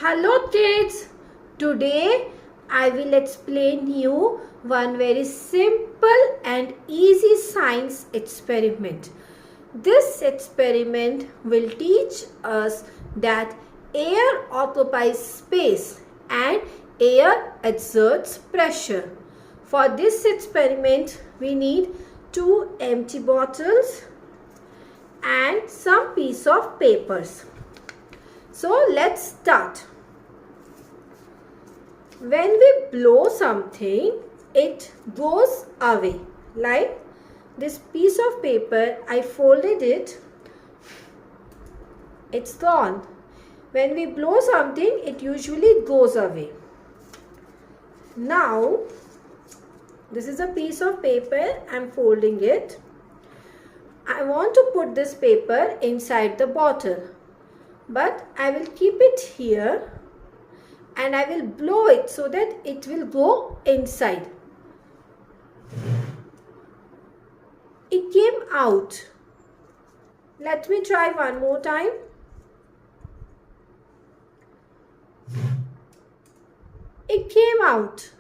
Hello kids, today I will explain you one very simple and easy science experiment. This experiment will teach us that air occupies space and air exerts pressure. For this experiment we need two empty bottles and some piece of papers. So let's start. When we blow something, it goes away. Like this piece of paper, I folded it. It's gone. When we blow something, it usually goes away. Now, this is a piece of paper. I'm folding it. I want to put this paper inside the bottle. But I will keep it here and I will blow it so that it will go inside. It came out. Let me try one more time. It came out.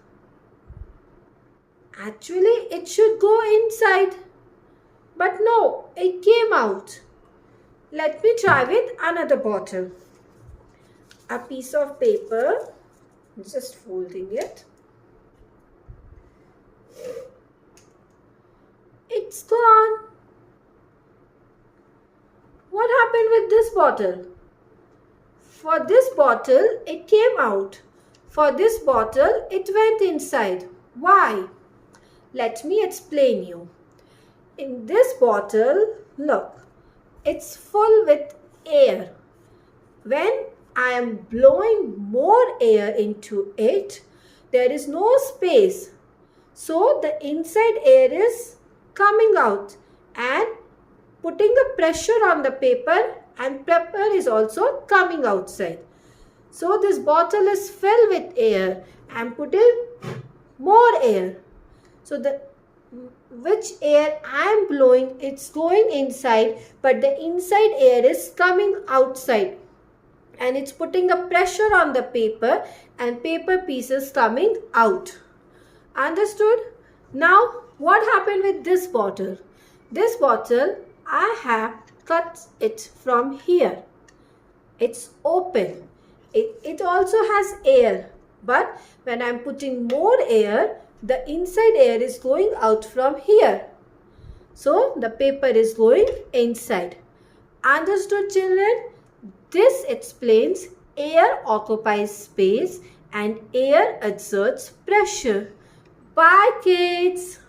Actually, it should go inside. But no, it came out. Let me try with another bottle. A piece of paper, just folding it. It's gone. What happened with this bottle? For this bottle, it came out. For this bottle, it went inside. Why? Let me explain you. In this bottle, look. It's full with air. When I am blowing more air into it, there is no space. So the inside air is coming out and putting a pressure on the paper, and paper is also coming outside. So this bottle is filled with air. I am putting more air. So which air I am blowing, it's going inside, but the inside air is coming outside and it's putting a pressure on the paper and paper pieces coming out. Understood? Now what happened with this bottle? This bottle, I have cut it from here. It's open. It also has air, but when I'm putting more air, the inside air is going out from here. So the paper is going inside. Understood, children? This explains air occupies space and air exerts pressure. Bye, kids.